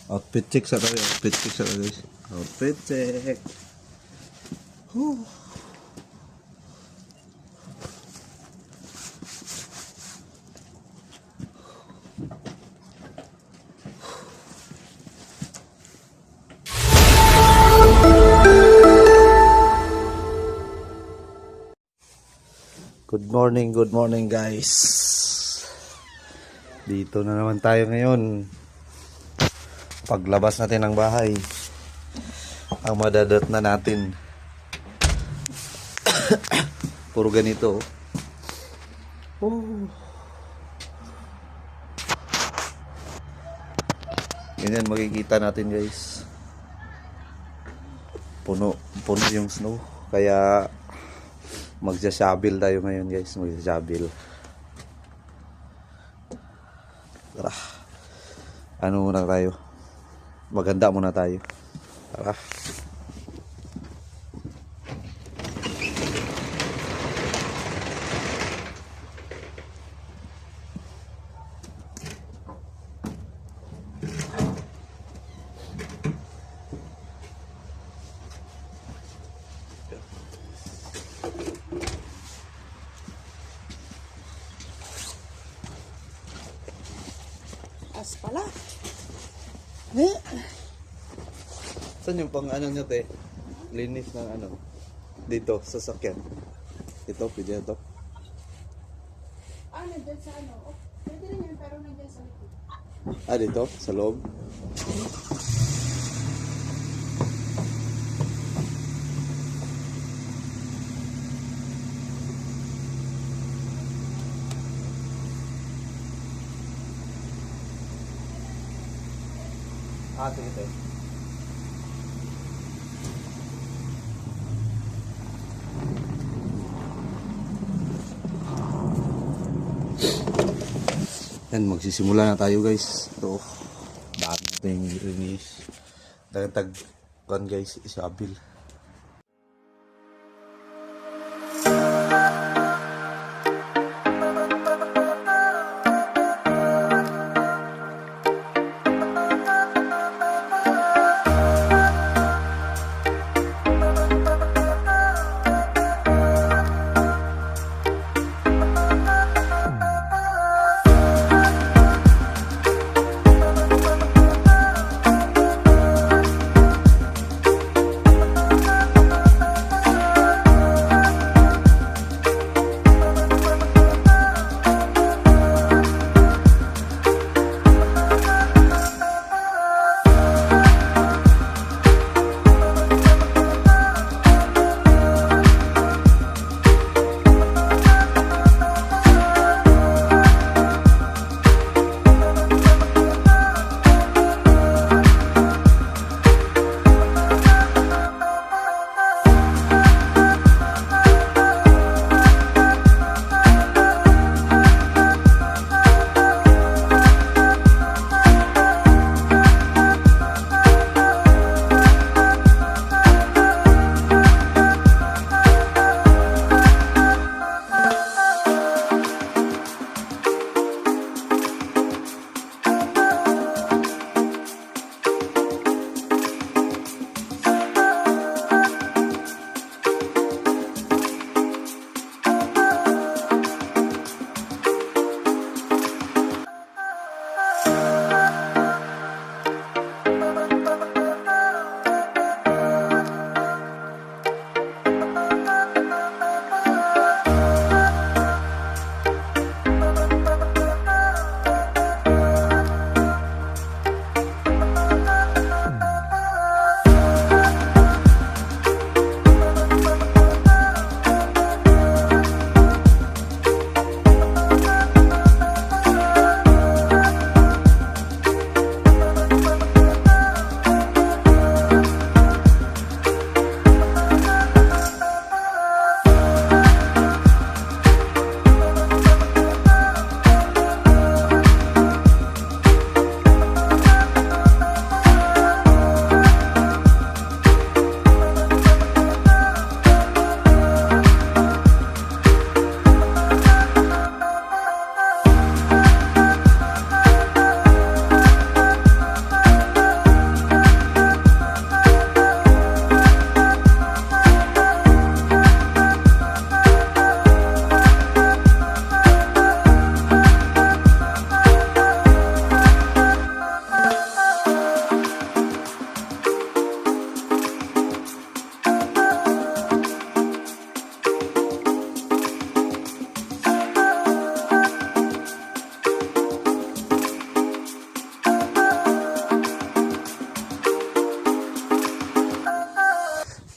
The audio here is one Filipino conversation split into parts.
Outfit check sa tayo. Outfit check sa tayo guys. Outfit check. Whew. Good morning guys. Dito na naman tayo ngayon. Paglabas natin ng bahay, ang madadat na natin. Puro ganito. Oh. Ganyan makikita natin guys. Puno yung snow. Kaya magsasabil tayo ngayon guys. Magsasabil. Tara. Ano muna tayo? Maganda muna tayo. Tara. As pala. Saan yung pang ano nyo te? Linis ng ano? Dito, sa sakyan. Ito, pwede ito. Nandyan sa ano. Oh, pwede rin yan, pero nandyan sa likod. Dito, sa loob. Sige te. Yan, magsisimula na tayo guys. Ito, daan natin yung linis. Dagdag kan guys, isabil.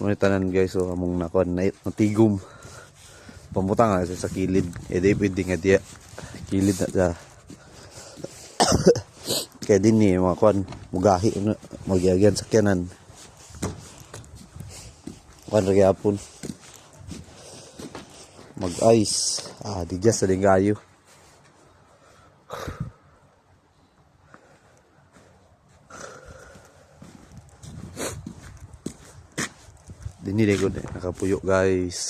Ngunit tanan guys, so among nakuan na natigom. Pamutang nga sa kilid. Eh di pwede nga diya. Kilid na siya. Kaya din ni mga kuan mugahi na magyagyan sa kyanan. Kuan ra gyapon. Mag-ice. Di just sa lingayo. Dinili ko na nakapuyo guys.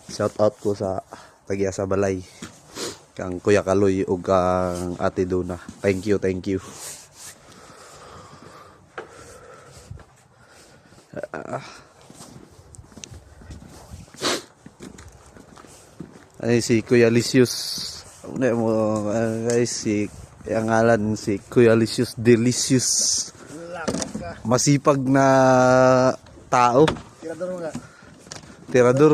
Shout out ko sa tagiya sa balay. Kang Kuya Kaloy ug kang Ate Duna. Thank you, thank you. Ay si Kuya Licious. Ano mo guys, si ang ngalan si Kuya Licious Delicious. Masipag na tao. Tirador mo nga. Tirador.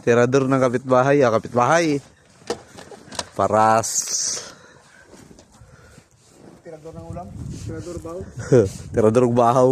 Tirador ng kapitbahay. Kapitbahay. Paras. Tirador ng ulam. Tirador baw. Tirador ng bahaw.